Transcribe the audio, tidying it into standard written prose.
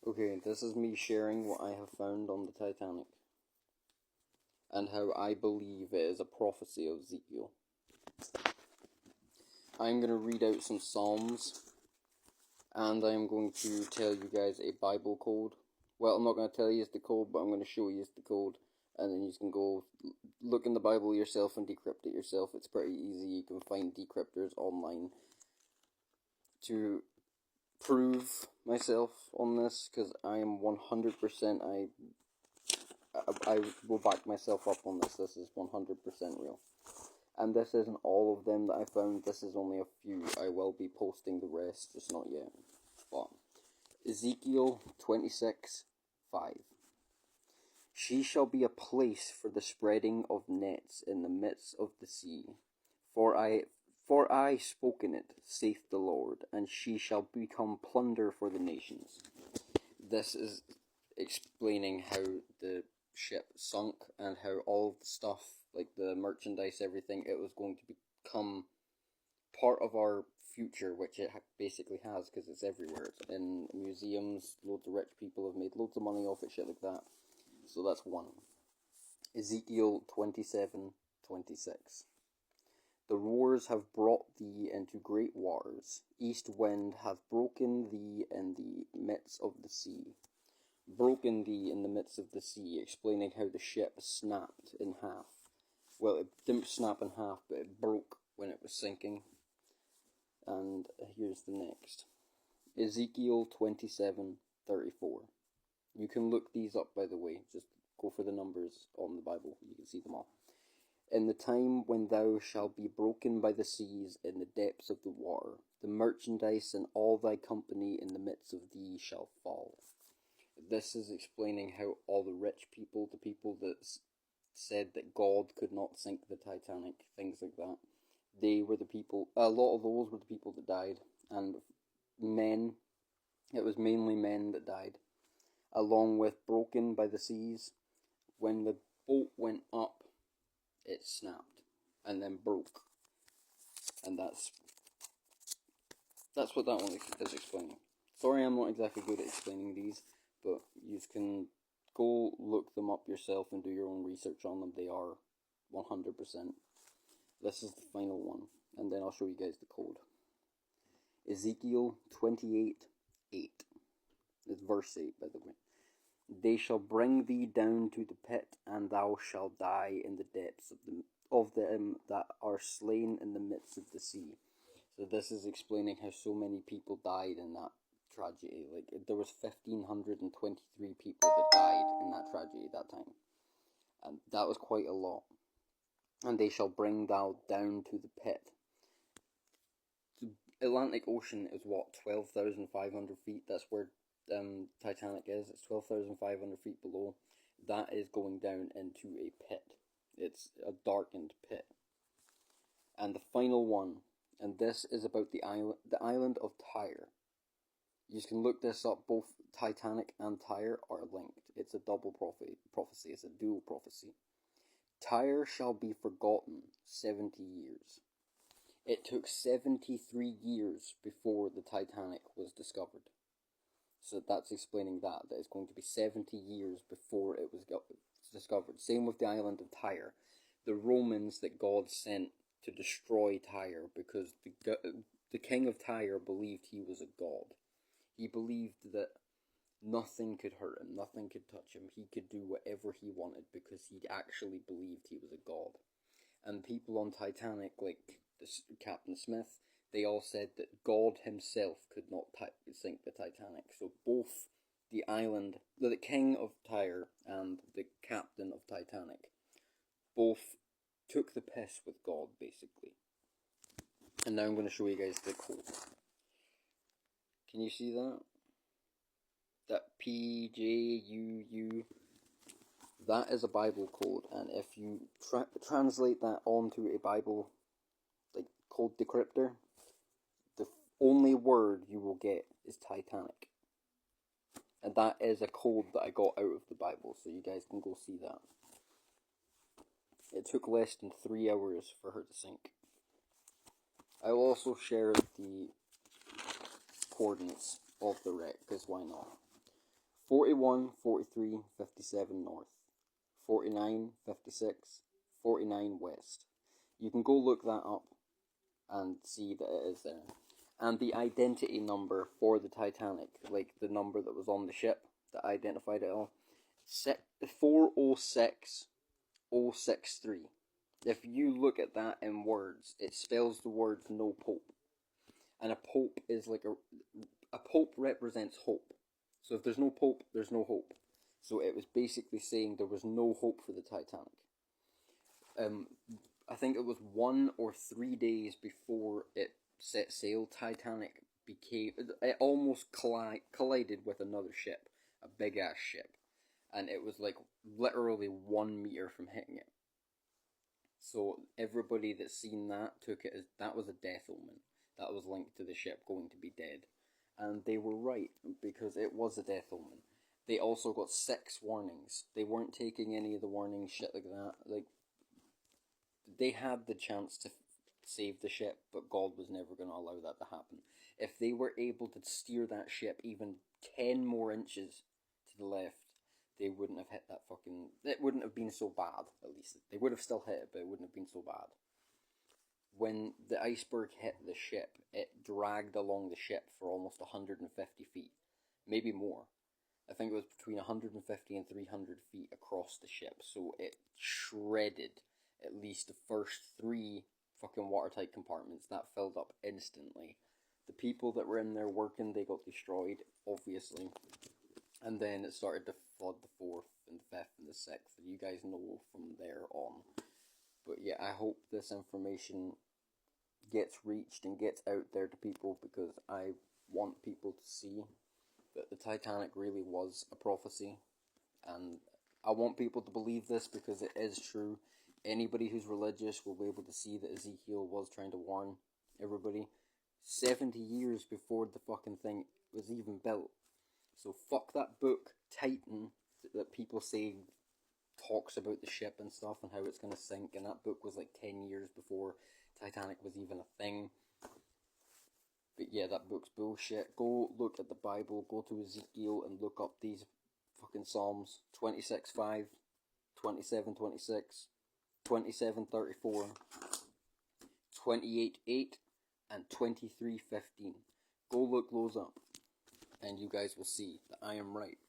Okay, this is me sharing what I have found on the Titanic and how I believe it is a prophecy of Ezekiel. I'm going to read out some Psalms and I am going to tell you guys a Bible code. Well, I'm not going to tell you the code, but I'm going to show you the code, and then you can go look in the Bible yourself and decrypt it yourself. It's pretty easy. You can find decryptors online to prove myself on this, because I am 100%, I will back myself up on this. This is 100% real. And this isn't all of them that I found, this is only a few. I will be posting the rest, just not yet. But Ezekiel 26:5. She shall be a place for the spreading of nets in the midst of the sea. For I spoken it, saith the Lord, and she shall become plunder for the nations. This is explaining how the ship sunk and how all the stuff, like the merchandise, everything, it was going to become part of our future, which it basically has, because it's everywhere. It's in museums, loads of rich people have made loads of money off it, shit like that. So that's one. Ezekiel 27:26. The roars have brought thee into great waters. East wind hath broken thee in the midst of the sea. Broken thee in the midst of the sea, explaining how the ship snapped in half. Well, it didn't snap in half, but it broke when it was sinking. And here's the next. Ezekiel 27:34. You can look these up, by the way. Just go for the numbers on the Bible. You can see them all. In the time when thou shalt be broken by the seas in the depths of the water, the merchandise and all thy company in the midst of thee shall fall. This is explaining how all the rich people, the people that said that God could not sink the Titanic, things like that, they were the people, a lot of those were the people that died, and men, it was mainly men that died, along with broken by the seas. When the boat went up, it snapped, and then broke, and that's what that one is explaining. Sorry, I'm not exactly good at explaining these, but you can go look them up yourself and do your own research on them. They are 100%. This is the final one, and then I'll show you guys the code. Ezekiel 28:8. It's verse 8, by the way. They shall bring thee down to the pit, and thou shalt die in the depths of them that are slain in the midst of the sea. So this is explaining how so many people died in that tragedy. Like, there was 1,523 people that died in that tragedy that time. And that was quite a lot. And they shall bring thou down to the pit. The Atlantic Ocean is what, 12,500 feet? That's where Titanic is. It's 12,500 feet below. That is going down into a pit. It's a darkened pit. And the final one, and this is about the island of Tyre. You can look this up. Both Titanic and Tyre are linked. It's a double prophecy. It's a dual prophecy. Tyre shall be forgotten 70 years. It took 73 years before the Titanic was discovered. So that's explaining that it's going to be 70 years before it was discovered. Same with the island of Tyre. The Romans that God sent to destroy Tyre, because the king of Tyre believed he was a god. He believed that nothing could hurt him, nothing could touch him. He could do whatever he wanted because he actually believed he was a god. And people on Titanic, like Captain Smith, they all said that God himself could not sink the Titanic. So both the king of Tyre and the captain of Titanic, both took the piss with God, basically. And now I'm going to show you guys the code. Can you see that? That PJUU. That is a Bible code, and if you translate that onto a Bible code decryptor, the only word you will get is Titanic. And that is a code that I got out of the Bible, so you guys can go see that. It took less than 3 hours for her to sink. I will also share the coordinates of the wreck, because why not? 41, 43, 57 north, 49, 56, 49 west. You can go look that up and see that it is there. And the identity number for the Titanic, like the number that was on the ship that identified it all, 406063. If you look at that in words, it spells the word no pope. And a pope is like a pope represents hope. So if there's no pope, there's no hope. So it was basically saying there was no hope for the Titanic. I think it was 1 or 3 days before it set sail, Titanic it almost collided with another ship, a big ass ship, and it was like literally 1 meter from hitting it. So everybody that's seen that took it as that was a death omen. That was linked to the ship going to be dead, and they were right because it was a death omen. They also got 6 warnings. They weren't taking any of the warnings, shit like that. Like, they had the chance to save the ship, but God was never going to allow that to happen. If they were able to steer that ship even 10 more inches to the left, they wouldn't have hit that fucking... It wouldn't have been so bad, at least. They would have still hit it, but it wouldn't have been so bad. When the iceberg hit the ship, it dragged along the ship for almost 150 feet. Maybe more. I think it was between 150 and 300 feet across the ship, so it shredded at least the first 3 fucking watertight compartments. That filled up instantly. The people that were in there working, they got destroyed, obviously. And then it started to flood the 4th and the 5th and the 6th. And you guys know from there on. But yeah, I hope this information gets reached and gets out there to people, because I want people to see that the Titanic really was a prophecy. And I want people to believe this because it is true. Anybody who's religious will be able to see that Ezekiel was trying to warn everybody 70 years before the fucking thing was even built. So fuck that book, Titan, that people say talks about the ship and stuff and how it's going to sink, and that book was like 10 years before Titanic was even a thing. But yeah, that book's bullshit. Go look at the Bible, go to Ezekiel and look up these fucking Psalms. 26:5, 27:26, 27:34, 28:8, and 23:15. Go look those up, and you guys will see that I am right.